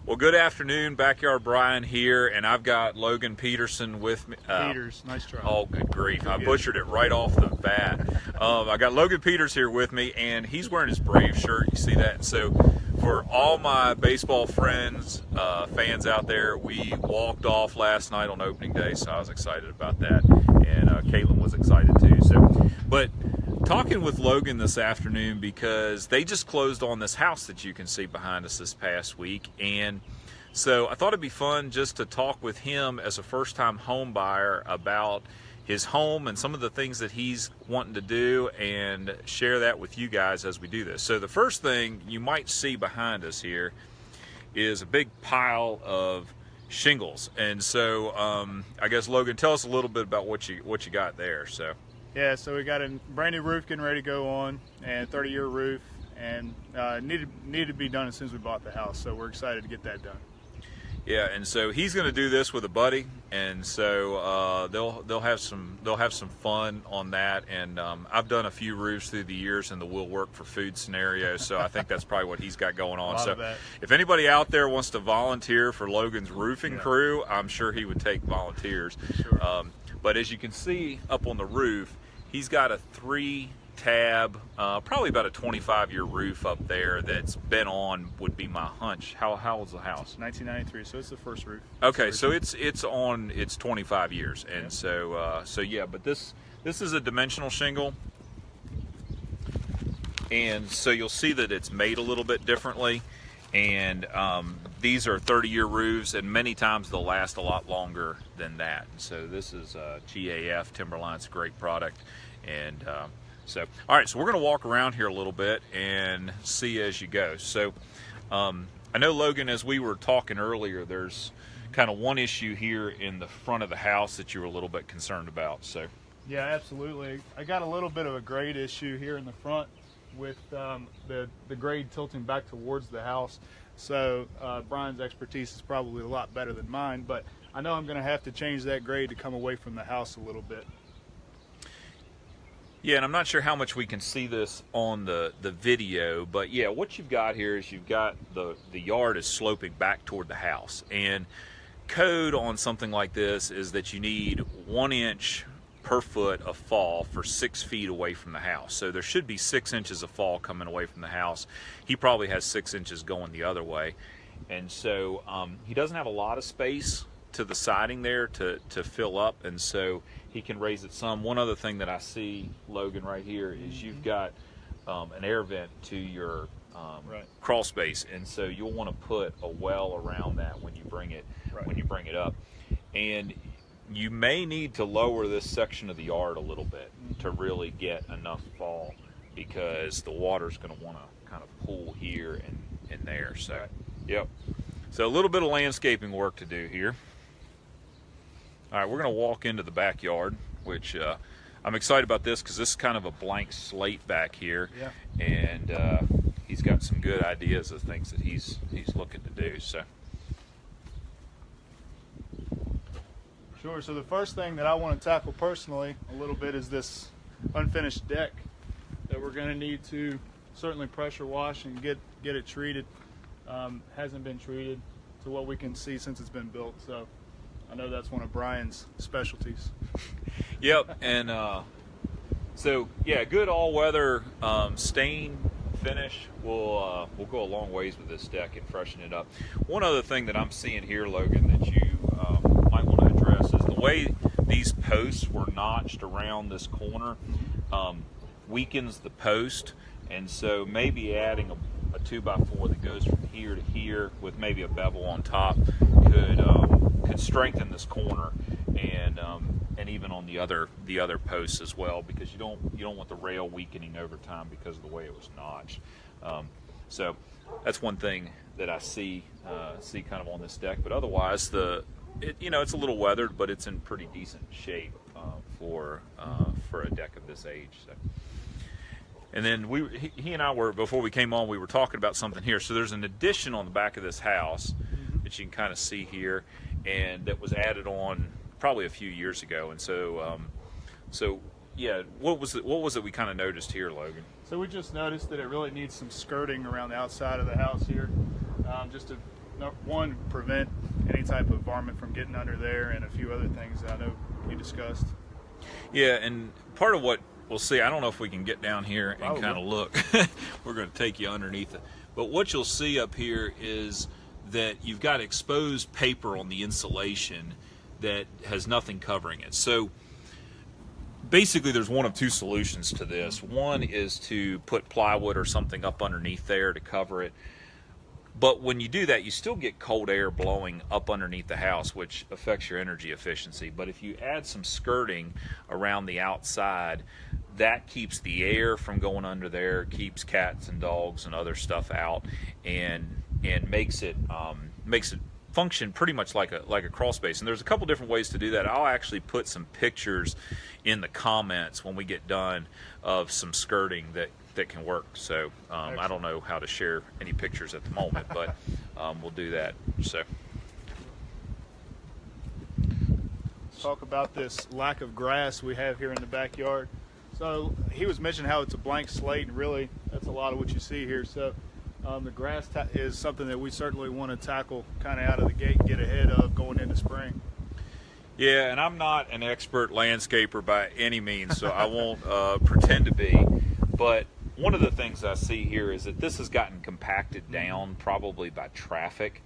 Well, good afternoon, Backyard Brian here, and I've got Logan Peterson with me. Peters, nice try. Oh, good grief. I butchered it right off the bat. I got Logan Peters here with me, and he's wearing his Brave shirt. You see that? So for all my baseball friends, fans out there, we walked off last night on opening day, so I was excited about that, and Caitlin was excited too. But talking with Logan this afternoon because they just closed on this house that you can see behind us this past week, and so I thought it'd be fun just to talk with him as a first-time home buyer about his home and some of the things that he's wanting to do and share that with you guys as we do this. So the first thing you might see behind us here is a big pile of shingles, and so I guess Logan, tell us a little bit about what you got there. Yeah, so we got a brand new roof getting ready to go on, and 30-year roof, and needed to be done as soon as we bought the house. So we're excited to get that done. Yeah, and so he's going to do this with a buddy, and so they'll have some fun on that. And I've done a few roofs through the years in the will work for food scenario, so I think that's probably what he's got going on. So if anybody out there wants to volunteer for Logan's roofing crew, I'm sure he would take volunteers. Sure. But as you can see up on the roof, he's got a 3-tab, probably about a 25-year roof up there that's been on, would be my hunch. How old's the house? 1993, so it's the first roof. Okay, so it's on its 25 years, and so yeah. But this is a dimensional shingle, and so you'll see that it's made a little bit differently. And these are 30-year roofs, and many times they'll last a lot longer than that. And so this is GAF Timberline's a great product. And so, all right, so we're going to walk around here a little bit and see as you go. So I know, Logan, as we were talking earlier, there's kind of one issue here in the front of the house that you were a little bit concerned about. So yeah, absolutely. I got a little bit of a grade issue here in the front with the grade tilting back towards the house. So Brian's expertise is probably a lot better than mine, but I know I'm going to have to change that grade to come away from the house a little bit. Yeah, and I'm not sure how much we can see this on the video, but yeah, what you've got here is you've got the yard is sloping back toward the house, and code on something like this is that you need 1 inch per foot of fall for 6 feet away from the house. So there should be 6 inches of fall coming away from the house. He probably has 6 inches going the other way, and so he doesn't have a lot of space to the siding there to fill up, and so he can raise it some. One other thing that I see, Logan, right here is you've got an air vent to your crawl space, and so you'll want to put a well around that when you bring it up. And you may need to lower this section of the yard a little bit to really get enough fall, because the water's going to want to kind of pool here and there. So yep, so a little bit of landscaping work to do here. All right, we're going to walk into the backyard, which I'm excited about this because this is kind of a blank slate back here. Yeah. And he's got some good ideas of things that he's looking to do. So sure. So the first thing that I want to tackle personally a little bit is this unfinished deck that we're going to need to certainly pressure wash and get it treated. Hasn't been treated to what we can see since it's been built. So I know that's one of Brian's specialties. Yep, and so yeah, good all-weather stain finish will go a long ways with this deck and freshen it up. One other thing that I'm seeing here, Logan, that you might want to address is the way these posts were notched around this corner weakens the post, and so maybe adding a 2x4 that goes from here to here with maybe a bevel on top could strengthen this corner, and even on the other posts as well, because you don't want the rail weakening over time because of the way it was notched. So that's one thing that I see kind of on this deck. But otherwise, it's a little weathered, but it's in pretty decent shape for a deck of this age. So. And then he and I were, before we came on, we were talking about something here. So there's an addition on the back of this house that you can kind of see here, and that was added on probably a few years ago. And so, yeah, what was it we kind of noticed here, Logan? So we just noticed that it really needs some skirting around the outside of the house here, just to one, prevent any type of varmint from getting under there, and a few other things that I know you discussed. Yeah, and part of what we'll see, I don't know if we can get down here and kind of look. We're going to take you underneath it. But what you'll see up here is that you've got exposed paper on the insulation that has nothing covering it. So basically there's one of two solutions to this. One is to put plywood or something up underneath there to cover it. But when you do that, you still get cold air blowing up underneath the house, which affects your energy efficiency. But if you add some skirting around the outside, that keeps the air from going under there, keeps cats and dogs and other stuff out, and makes it function pretty much like a crawl space. And there's a couple different ways to do that. I'll actually put some pictures in the comments when we get done of some skirting that can work. So I don't know how to share any pictures at the moment, but we'll do that. So let's talk about this lack of grass we have here in the backyard. So he was mentioning how it's a blank slate, and really that's a lot of what you see here. So the grass is something that we certainly want to tackle kind of out of the gate and get ahead of going into spring. Yeah, and I'm not an expert landscaper by any means, so I won't pretend to be, but one of the things I see here is that this has gotten compacted down probably by traffic.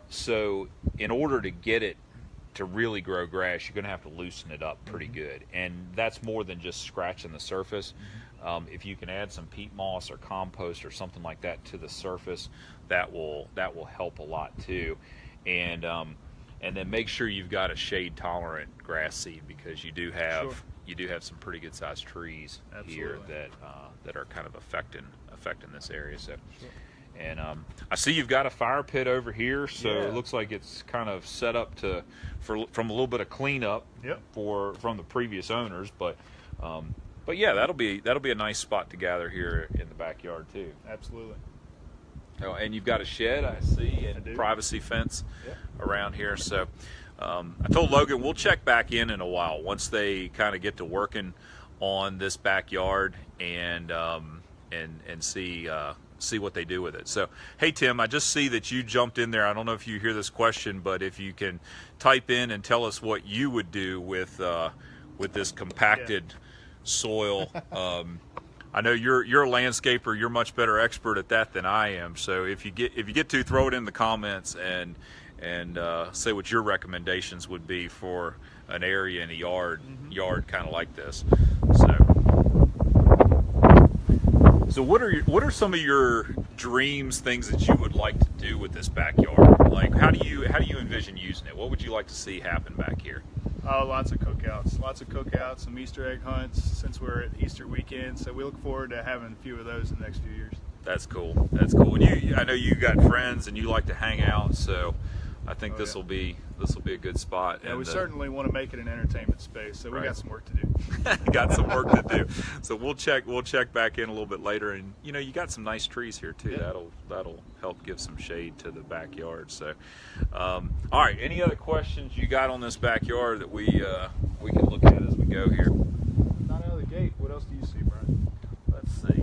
So in order to get it to really grow grass, you're going to have to loosen it up pretty good. And that's more than just scratching the surface. If you can add some peat moss or compost or something like that to the surface, that will help a lot too. And then make sure you've got a shade tolerant grass seed, because you do have some pretty good sized trees here that are kind of affecting this area. So, and I see you've got a fire pit over here, so it looks like it's kind of set up from a little bit of cleanup from the previous owners. But yeah, that'll be a nice spot to gather here in the backyard too. Absolutely. Oh, and you've got a shed, I see, and privacy fence around here. So I told Logan we'll check back in a while once they kind of get to working on this backyard and see what they do with it. So, hey Tim, I just see that you jumped in there. I don't know if you hear this question, but if you can type in and tell us what you would do with this compacted soil. I know you're a landscaper. You're much better expert at that than I am. So if you get to, throw it in the comments and say what your recommendations would be for an area in a yard kind of like this. So what are some of your dreams, things that you would like to do with this backyard? Like how do you envision using it? What would you like to see happen back here? Oh, lots of cookouts, some Easter egg hunts since we're at Easter weekend. So we look forward to having a few of those in the next few years. That's cool. That's cool. And I know you got friends and you like to hang out, so I think this will be a good spot. Yeah, and we certainly want to make it an entertainment space, so we got some work to do. Got some work to do. So we'll check back in a little bit later, and you got some nice trees here too. Yeah. That'll help give some shade to the backyard. So all right, any other questions you got on this backyard that we can look at as we go here? Not out of the gate. What else do you see, Brian? Let's see.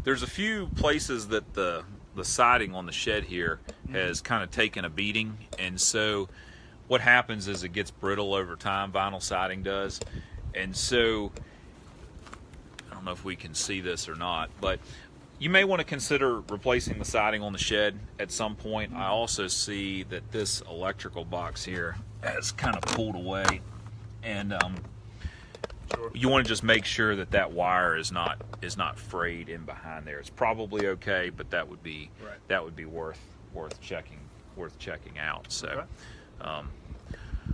There's a few places that the siding on the shed here has kind of taken a beating, and so what happens is it gets brittle over time. Vinyl siding does, and so I don't know if we can see this or not, but you may want to consider replacing the siding on the shed at some point. I also see that this electrical box here has kind of pulled away, and you want to just make sure that wire is not frayed in behind there. It's probably okay, but that would be worth checking out. So,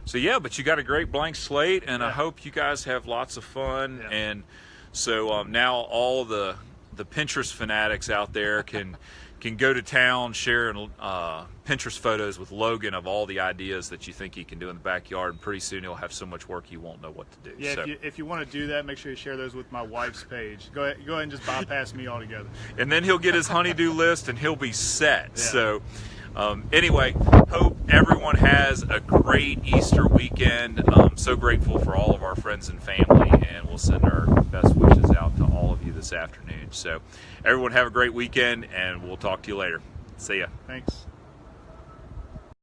so yeah, but you got a great blank slate, and I hope you guys have lots of fun. Yeah. And so now all the Pinterest fanatics out there can go to town sharing Pinterest photos with Logan of all the ideas that you think he can do in the backyard, and pretty soon he'll have so much work he won't know what to do. Yeah, so, if you want to do that, make sure you share those with my wife's page. Go ahead and just bypass me altogether. And then he'll get his honey-do list and he'll be set. Yeah. So anyway, hope everyone has a great Easter weekend. I'm so grateful for all of our friends and family, and we'll send our best wishes out to all of you this afternoon. So everyone have a great weekend, and we'll talk to you later. See ya. Thanks.